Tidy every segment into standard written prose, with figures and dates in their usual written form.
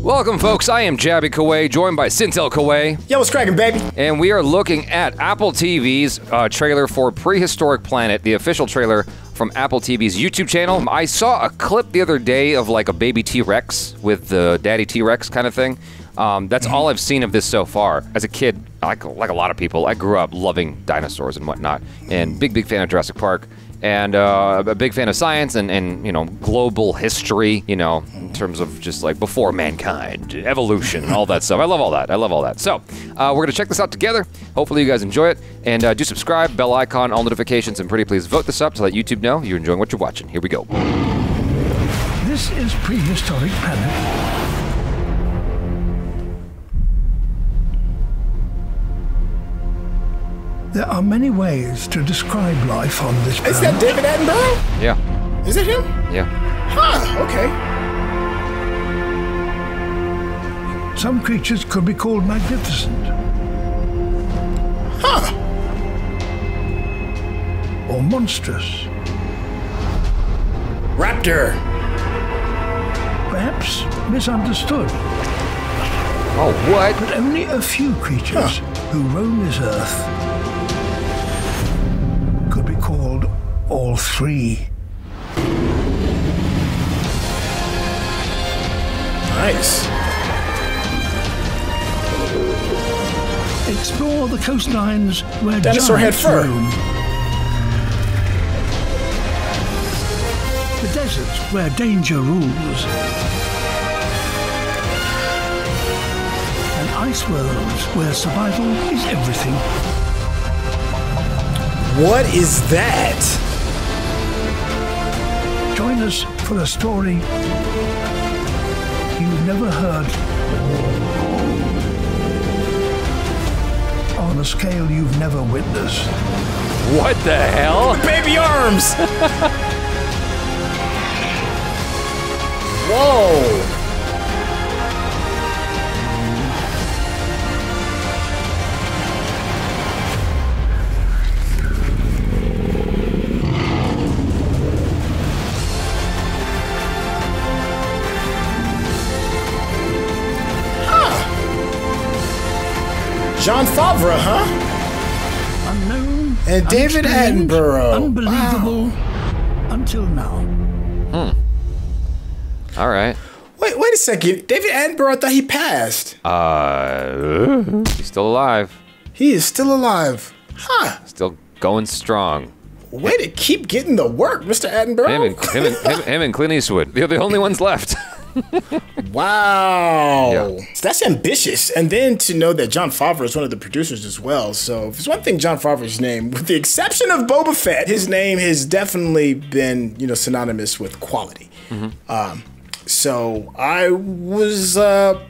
Welcome, folks. I am Jabby Kaway, joined by Sintel Kaway. Yo, what's cracking, baby? And we are looking at Apple TV's trailer for Prehistoric Planet, the official trailer from Apple TV's YouTube channel. I saw a clip the other day of like a baby T-Rex with the daddy T-Rex kind of thing. That's all I've seen of this so far. As a kid, like a lot of people, I grew up loving dinosaurs and whatnot, and big fan of Jurassic Park. And a big fan of science and you know, global history, you know, in terms of just like before mankind, evolution, all that stuff. I love all that. I love all that. So we're going to check this out together. Hopefully you guys enjoy it. And do subscribe, bell icon, all notifications, and pretty please vote this up to let YouTube know you're enjoying what you're watching. Here we go. This is Prehistoric Planet. There are many ways to describe life on this planet. Is that David Attenborough? Yeah. Is it him? Yeah. Huh, okay. Some creatures could be called magnificent. Huh. Or monstrous. Raptor. Perhaps misunderstood. Oh, what? But only a few creatures who roam this earth could be called all three. Nice. Explore the coastlines where Dinosaur had giants fur. roam. The deserts where danger rules. And ice worlds where survival is everything. What is that? Join us for a story you've never heard, on a scale you've never witnessed. What the hell? Baby arms! Whoa! Jon Favreau, huh? Unknown And David unexplained, Attenborough. Unbelievable until now. All right. Wait a second. David Attenborough, I thought he passed. He's still alive. He is still alive. Huh. Still going strong. Way to keep getting the work, Mr. Attenborough. Him and Clint Eastwood. They're the only ones left. Wow. Yeah. So that's ambitious. And then to know that Jon Favreau is one of the producers as well. So if there's one thing, Jon Favreau's name, with the exception of Boba Fett, his name has definitely been, you know, synonymous with quality. So I was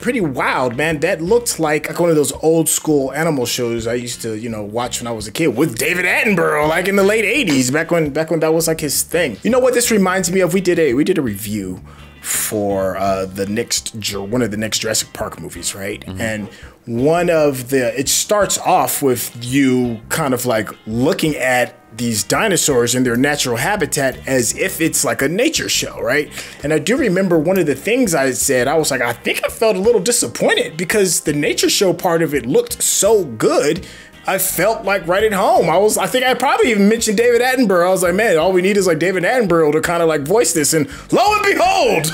pretty wowed, man. That looked like one of those old school animal shows I used to, you know, watch when I was a kid with David Attenborough, like in the late 80s, back when that was like his thing. You know what this reminds me of? We did a review for one of the next Jurassic Park movies, right? And it starts off with you kind of like looking at these dinosaurs in their natural habitat as if it's like a nature show, right? And I do remember one of the things I said, I was like, I think I felt a little disappointed because the nature show part of it looked so good. I felt like right at home. I think I probably even mentioned David Attenborough. I was like, man, all we need is like David Attenborough to kind of like voice this. And lo and behold,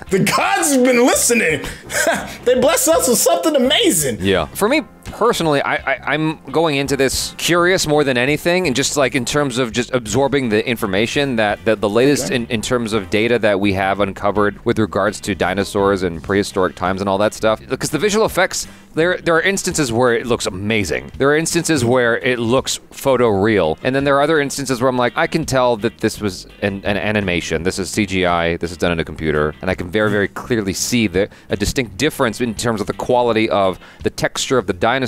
the gods have been listening. They blessed us with something amazing. Yeah. For me personally, I'm going into this curious more than anything, and just like in terms of just absorbing the information that the latest in terms of data that we have uncovered with regards to dinosaurs and prehistoric times and all that stuff. Because the visual effects, there are instances where it looks amazing. There are instances where it looks photoreal, and then there are other instances where I'm like, I can tell that this was an animation. This is CGI. This is done in a computer, and I can very, very clearly see a distinct difference in terms of the quality of the texture of the dinosaur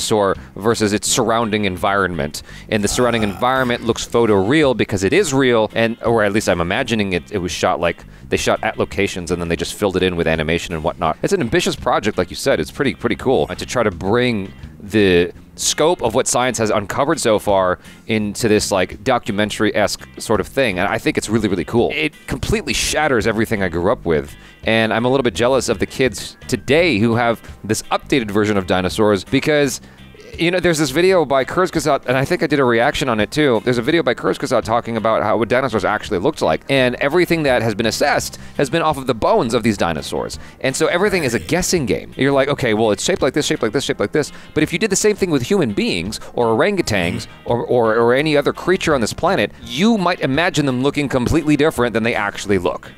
versus its surrounding environment. And the surrounding environment looks photoreal because it is real, or at least I'm imagining it was shot like they shot at locations and then they just filled it in with animation and whatnot. It's an ambitious project, like you said. It's pretty cool to try to bring the scope of what science has uncovered so far into this like documentary-esque sort of thing, and I think it's really, really cool. It completely shatters everything I grew up with, and I'm a little bit jealous of the kids today who have this updated version of dinosaurs because, you know, there's this video by Kurzgesagt, and I think I did a reaction on it too. There's a video by Kurzgesagt talking about how what dinosaurs actually looked like, and everything that has been assessed has been off of the bones of these dinosaurs. And so everything is a guessing game. You're like, okay, well, it's shaped like this, shaped like this, shaped like this. But if you did the same thing with human beings or orangutans or any other creature on this planet, you might imagine them looking completely different than they actually look.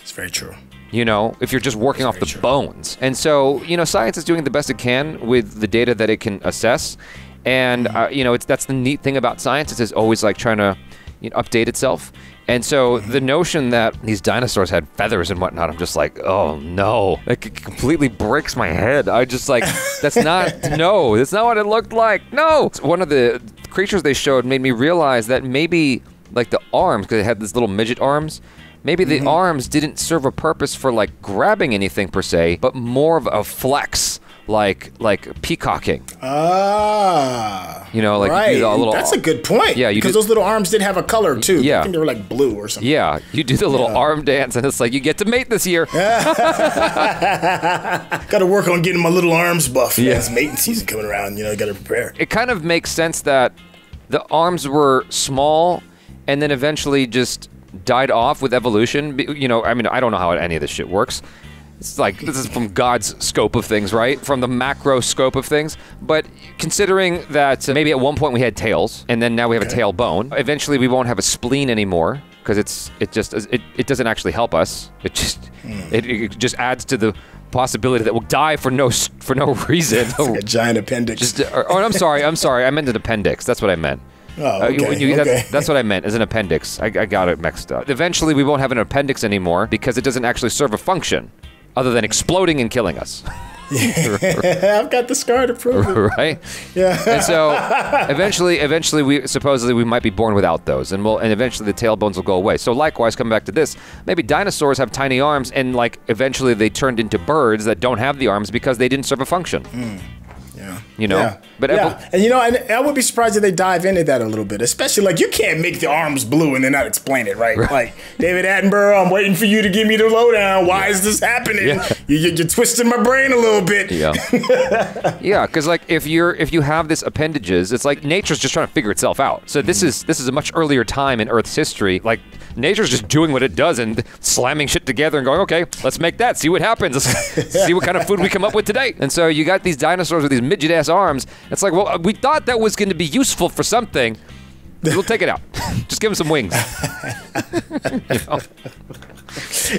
It's very true. You know, if you're just working off the bones. And so, you know, science is doing the best it can with the data that it can assess. And, you know, that's the neat thing about science. It's always like trying to, you know, update itself. And so the notion that these dinosaurs had feathers and whatnot, I'm just like, oh no, it completely breaks my head. I just like, that's not, no, that's not what it looked like. No. One of the creatures they showed made me realize that maybe like the arms, because it had these little midget arms, maybe the arms didn't serve a purpose for like grabbing anything per se, but more of a flex, like peacocking. Ah. You know, like right. you do a little. That's a good point. Yeah, because those little arms did have a color too. Yeah. I think they were like blue or something. Yeah, you do the little arm dance, and it's like you get to mate this year. Got to work on getting my little arms buff. Yeah. It's mating season coming around. You know, got to prepare. It kind of makes sense that the arms were small, and then eventually just died off with evolution. You know, I mean, I don't know how any of this shit works. It's like, this is from God's scope of things, right? From the macro scope of things. But considering that maybe at one point we had tails, and then now we have a tailbone, eventually we won't have a spleen anymore, because it doesn't actually help us. It just adds to the possibility that we'll die for no reason. It's like a giant appendix. I'm sorry. I meant an appendix. That's what I meant. Oh, okay. That's what I meant, as an appendix. I got it mixed up. Eventually, we won't have an appendix anymore because it doesn't actually serve a function other than exploding and killing us. I've got the scar to prove it. Right? Yeah. And so, eventually, we might be born without those, and eventually the tailbones will go away. So likewise, coming back to this, maybe dinosaurs have tiny arms, and like eventually they turned into birds that don't have the arms because they didn't serve a function. Yeah. You know? Yeah. But and you know, and I would be surprised if they dive into that a little bit, especially like you can't make the arms blue and then not explain it, right? Like, David Attenborough, I'm waiting for you to give me the lowdown. Why is this happening? Yeah. You're twisting my brain a little bit. Yeah. Yeah, because like if you have this appendages, it's like nature's just trying to figure itself out. So this is a much earlier time in Earth's history. Like nature's just doing what it does and slamming shit together and going, okay, let's make that, see what happens. Let's see what kind of food we come up with today. And so you got these dinosaurs with these midget ass arms. It's like, well, we thought that was going to be useful for something. We'll take it out. Just give them some wings.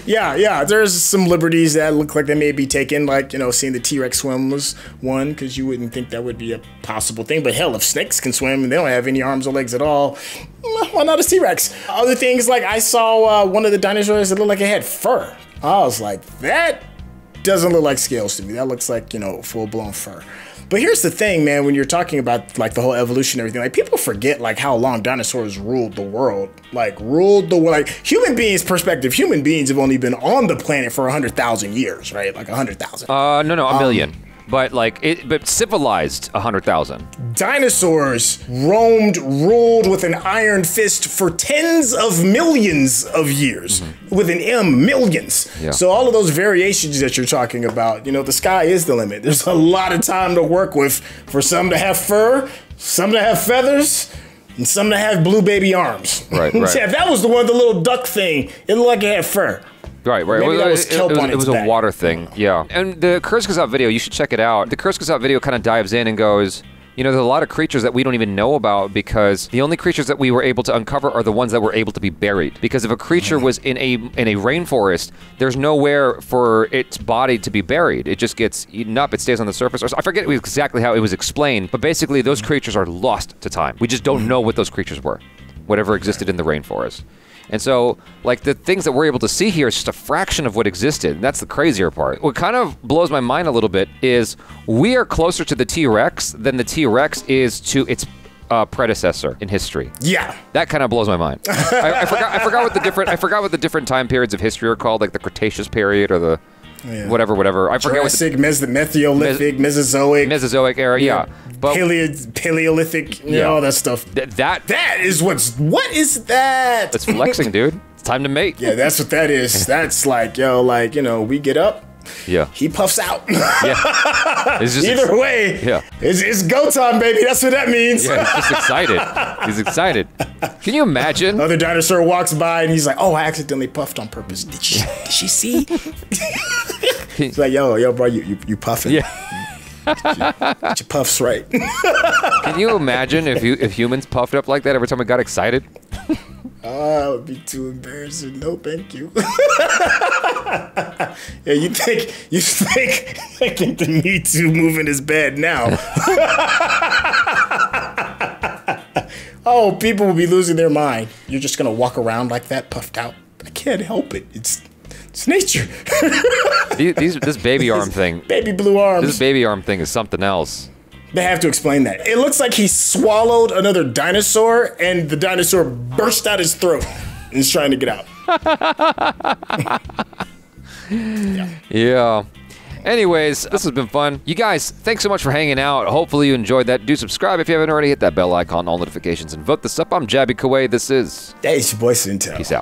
You know? Yeah. There's some liberties that look like they may be taken, like, you know, seeing the T-Rex swim was one, because you wouldn't think that would be a possible thing. But hell, if snakes can swim and they don't have any arms or legs at all, why not a T-Rex? Other things, like I saw one of the dinosaurs that looked like it had fur. I was like, that doesn't look like scales to me. That looks like, you know, full-blown fur. But here's the thing, man, when you're talking about like the whole evolution and everything, like people forget like how long dinosaurs ruled the world. Like human beings perspective, human beings have only been on the planet for 100,000 years, right? Like 100,000. No, a million. But but civilized 100,000. Dinosaurs ruled with an iron fist for tens of millions of years. With an M, millions. Yeah. So all of those variations that you're talking about, you know, the sky is the limit. There's a lot of time to work with for some to have fur, some to have feathers, and some to have blue baby arms. Right. See, if that was the one, the little duck thing, it looked like it had fur. Right. Maybe that was kelp on its It was back. a water thing, yeah. And the Kurzgesagt video, you should check it out. The Kurzgesagt video kind of dives in and goes, you know, there's a lot of creatures that we don't even know about because the only creatures that we were able to uncover are the ones that were able to be buried. Because if a creature was in a rainforest, there's nowhere for its body to be buried. It just gets eaten up. It stays on the surface. I forget exactly how it was explained, but basically those creatures are lost to time. We just don't know what those creatures were, whatever existed in the rainforest. And so, like, the things that we're able to see here is just a fraction of what existed. And that's the crazier part. What kind of blows my mind a little bit is we are closer to the T-Rex than the T-Rex is to its predecessor in history. Yeah. That kind of blows my mind. I forgot what the different time periods of history are called, like the Cretaceous period or the whatever. I forget what Jurassic, Mesolithic, Mesozoic era. Yeah, but Paleolithic, all that stuff. That is what is that? It's flexing, dude. It's time to mate. Yeah, that's what that is. That's like, we get up. Yeah. He puffs out. Yeah. It's just Either way. Yeah. It's go time, baby. That's what that means. Yeah, he's just excited. He's excited. Can you imagine? Other dinosaur walks by and he's like, "Oh, I accidentally puffed on purpose. Did she see?" He's like, "Yo, bro, you puffing? Yeah. Get your puffs right." Can you imagine if humans puffed up like that every time we got excited? Oh, it would be too embarrassing. No, thank you. Yeah, I think the Me Too movement is bad now. Oh, people will be losing their mind. You're just gonna walk around like that, puffed out. I can't help it. It's nature. This baby arm thing. Baby blue arms. This baby arm thing is something else. They have to explain that. It looks like he swallowed another dinosaur and the dinosaur burst out his throat and is trying to get out. Yeah. Anyways, this has been fun. You guys, thanks so much for hanging out. Hopefully you enjoyed that. Do subscribe if you haven't already. Hit that bell icon, all notifications, and vote this up. I'm Jabby Kuwait. This is... Hey, it's your boy Sintel. Peace out.